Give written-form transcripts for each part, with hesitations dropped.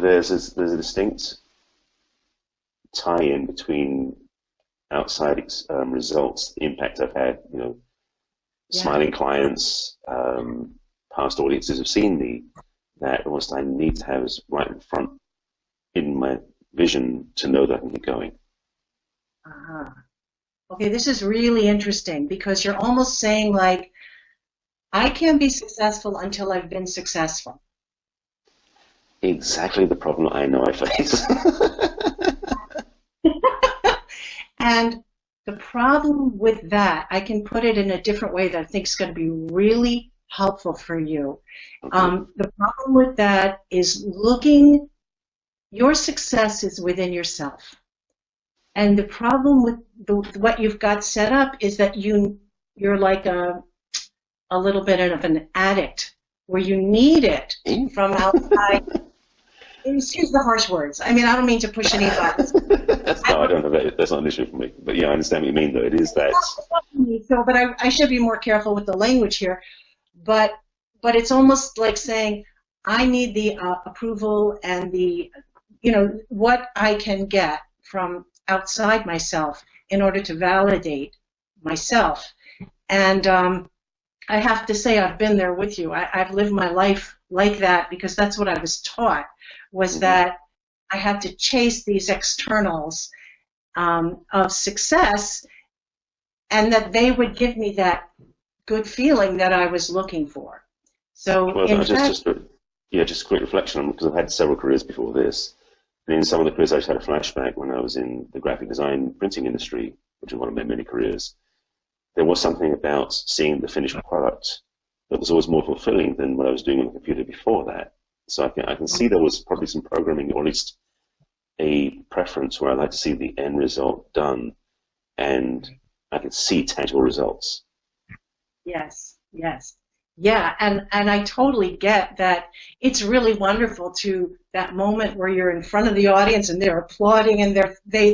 But there's a distinct tie-in between outside results, the impact I've had, Yeah. smiling clients, past audiences have seen me, that almost I need to have is right in front in my vision to know that I can keep going. Uh-huh. Okay, this is really interesting because you're almost saying like, I can't be successful until I've been successful. Exactly the problem I know I face. And the problem with that, I can put it in a different way that I think is going to be really helpful for you. Okay. The problem with that is your success is within yourself. And the problem with what you've got set up is that you're like a little bit of an addict where you need it from outside. Excuse the harsh words. I mean, I don't mean to push any buttons. No, I don't know that. That's not an issue for me. But yeah, I understand what you mean, though. It is that. So, but I should be more careful with the language here. But it's almost like saying, I need the approval and the, what I can get from outside myself in order to validate myself. And I have to say, I've been there with you. I've lived my life like that because that's what I was taught, was that I had to chase these externals of success, and that they would give me that good feeling that I was looking for. So, Well, in fact, just a quick reflection, because I've had several careers before this. And in some of the careers, I just had a flashback when I was in the graphic design printing industry, which is one of my many careers. There was something about seeing the finished product that was always more fulfilling than what I was doing on the computer before that. So I can see there was probably some programming, or at least a preference where I like to see the end result done, and I can see tangible results. yes, yes. Yeah, and I totally get that. It's really wonderful to that moment where you're in front of the audience and they're applauding and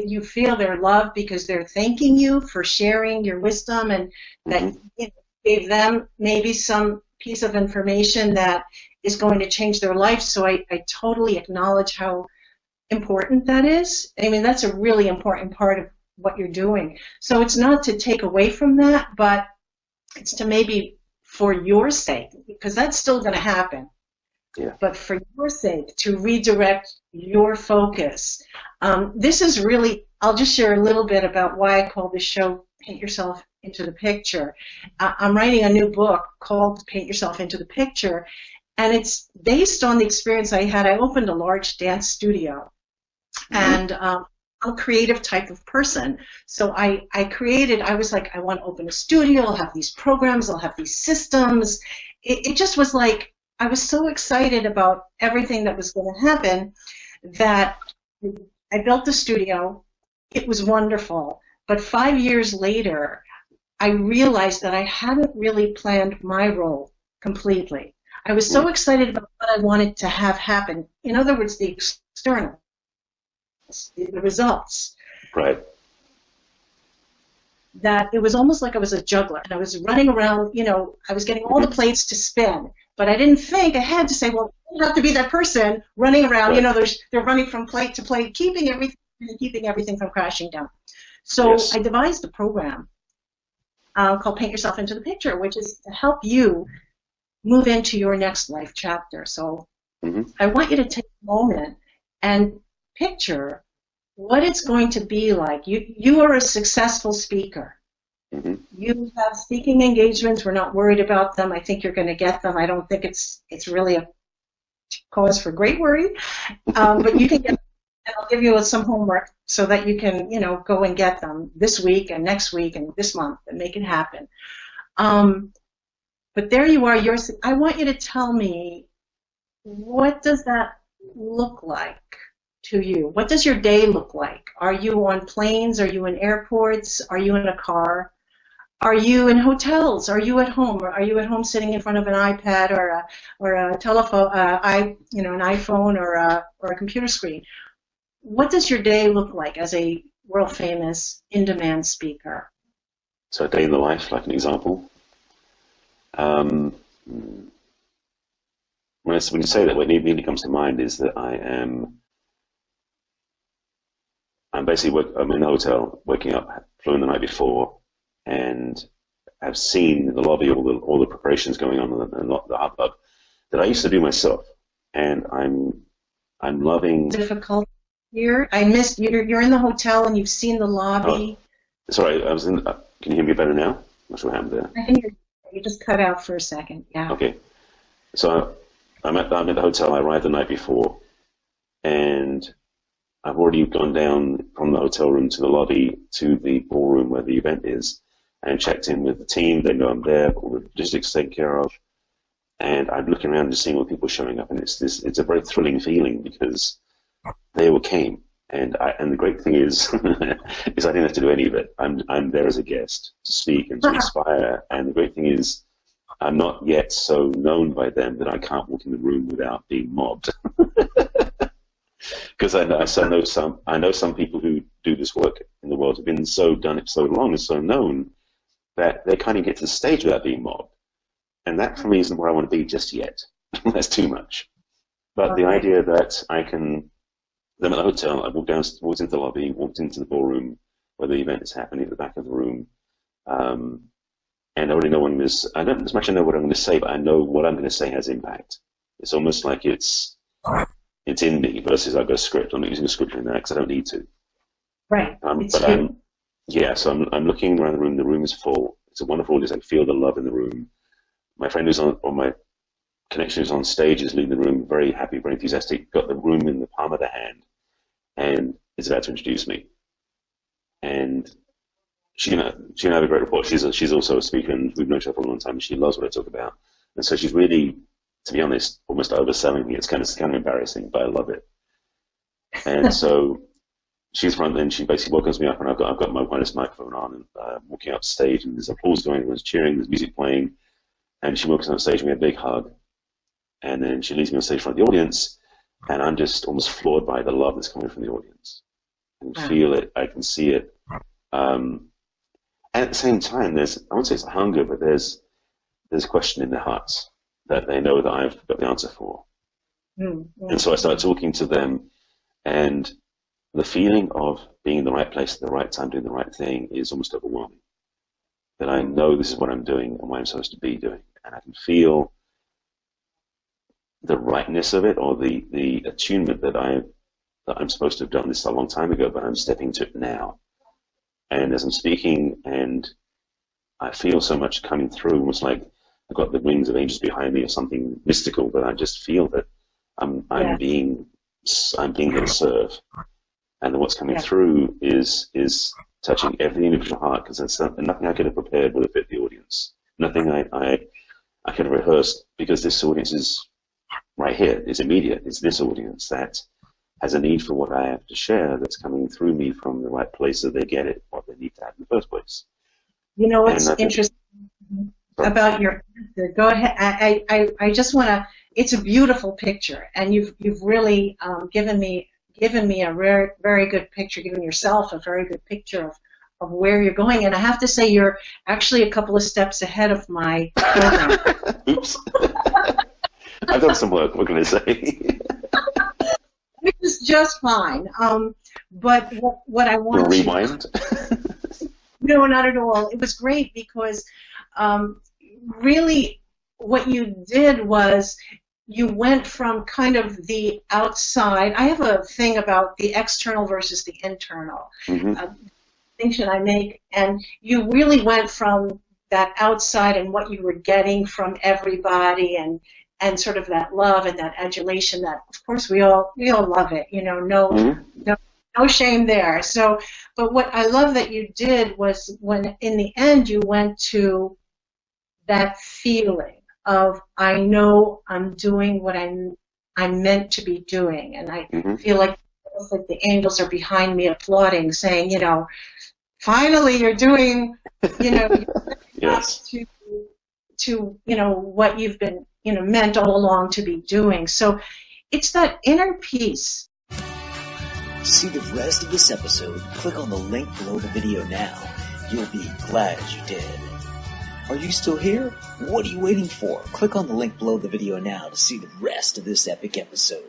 you feel their love because they're thanking you for sharing your wisdom, and that gave them maybe some piece of information that is going to change their life. So I totally acknowledge how important that is. I mean, that's a really important part of what you're doing. So it's not to take away from that, but it's to maybe for your sake, because that's still going to happen. Yeah. But for your sake, to redirect your focus. This is really, I'll just share a little bit about why I call this show Paint Yourself into the Picture. I'm writing a new book called Paint Yourself into the Picture, and it's based on the experience I had. I opened a large dance studio, and I'm a creative type of person. So I was like, I want to open a studio, I'll have these programs, I'll have these systems. It just was like, I was so excited about everything that was going to happen that I built the studio. It was wonderful. But 5 years later, I realized that I hadn't really planned my role completely. I was so excited about what I wanted to have happen. In other words, the external, the results. Right. That it was almost like I was a juggler, and I was running around, I was getting all the plates to spin, but I didn't think ahead to say, well, you have to be that person running around, they're running from plate to plate, keeping everything from crashing down. So I devised a program called Paint Yourself into the Picture, which is to help you move into your next life chapter. So I want you to take a moment and picture what it's going to be like. You are a successful speaker. You have speaking engagements. We're not worried about them. I think you're going to get them. I don't think it's really a cause for great worry. But you can get them, and I'll give you some homework so that you can, go and get them this week and next week and this month and make it happen. But there you are. I want you to tell me, what does that look like to you? What does your day look like? Are you on planes? Are you in airports? Are you in a car? Are you in hotels? Are you at home? Or are you at home sitting in front of an iPad or a telephone, an iPhone or a computer screen? What does your day look like as a world famous in-demand speaker? So a day in the life, like an example. Well, when you say that, what immediately comes to mind is that I'm basically I'm in a hotel, waking up, flew the night before, and I've seen in the lobby all the preparations going on and the hubbub that I used to do myself, and I'm loving. Difficult here. I missed you're in the hotel and you've seen the lobby. Oh, sorry, I was in. Can you hear me better now? I'm not sure what happened there. I think you just cut out for a second. Yeah. Okay, so I'm at the hotel. I arrived the night before, and I've already gone down from the hotel room to the lobby to the ballroom where the event is, and checked in with the team. They know I'm there, all the logistics taken care of, and I'm looking around and just seeing all the people showing up, and it's a very thrilling feeling because they all came, and the great thing is is I didn't have to do any of it. I'm there as a guest to speak and to inspire, and the great thing is I'm not yet so known by them that I can't walk in the room without being mobbed. Because I know some people who do this work in the world have been done it so long and so known that they can't even get to the stage without being mobbed. And that for me isn't where I want to be just yet. That's too much. But the idea that I can, I'm at the hotel, I walked into the lobby, walked into the ballroom where the event is happening at the back of the room, and I already know I don't as much I know what I'm going to say, but I know what I'm going to say has impact. It's almost like it's in me versus I've got a script. I'm not using a script in there because I don't need to. Right. So I'm looking around the room. The room is full. It's a wonderful audience. I can feel the love in the room. My friend my connection who's on stage is leading the room, very happy, very enthusiastic, got the room in the palm of the hand, and is about to introduce me. And she and I have a great rapport. She's also a speaker, and we've known each other for a long time, and she loves what I talk about. And so she's really, to be honest, almost overselling me. It's kind of embarrassing, but I love it. And so she's front, and she basically welcomes me up, and I've got my wireless microphone on, and walking up stage, and there's applause going, everyone's cheering, there's music playing, and she walks on stage, and we have a big hug, and then she leads me on stage in front of the audience, and I'm just almost floored by the love that's coming from the audience. I can feel it, I can see it. And at the same time, I won't say it's a hunger, but there's a question in their hearts that they know that I've got the answer for. And so I started talking to them, and the feeling of being in the right place at the right time, doing the right thing, is almost overwhelming. That I know this is what I'm doing and what I'm supposed to be doing, and I can feel the rightness of it, or the attunement that I'm supposed to have done this a long time ago, but I'm stepping to it now. And as I'm speaking, and I feel so much coming through, almost like I've got the wings of angels behind me or something mystical, but I just feel that I'm being there to serve. And then what's coming through is touching every individual heart, because nothing I could have prepared would have fit the audience. Nothing I could have rehearsed, because this audience is right here. It's immediate. It's this audience that has a need for what I have to share, that's coming through me from the right place, so they get it, what they need to have in the first place. You know what's interesting about your answer? Go ahead. I just want to. It's a beautiful picture, and you've really given me a very, very good picture, given yourself a very good picture of where you're going. And I have to say, you're actually a couple of steps ahead of my program. Oops. I've done some work, what can I say? Which is just fine. But what I want to rewind? No, not at all. It was great because really what you did was you went from kind of the outside. I have a thing about the external versus the internal distinction I make, and you really went from that outside and what you were getting from everybody, and sort of that love and that adulation that, of course, we all love it. You know, no shame there. So, but what I love that you did was, when in the end you went to that feeling of, I know I'm doing what I'm meant to be doing, and I feel like the angels are behind me applauding, saying, you know, finally you're doing, you know, yes, to you know what you've been, you know, meant all along to be doing. So it's that inner peace. To see the rest of this episode, click on the link below the video now. You'll be glad you did. Are you still here? What are you waiting for? Click on the link below the video now to see the rest of this epic episode.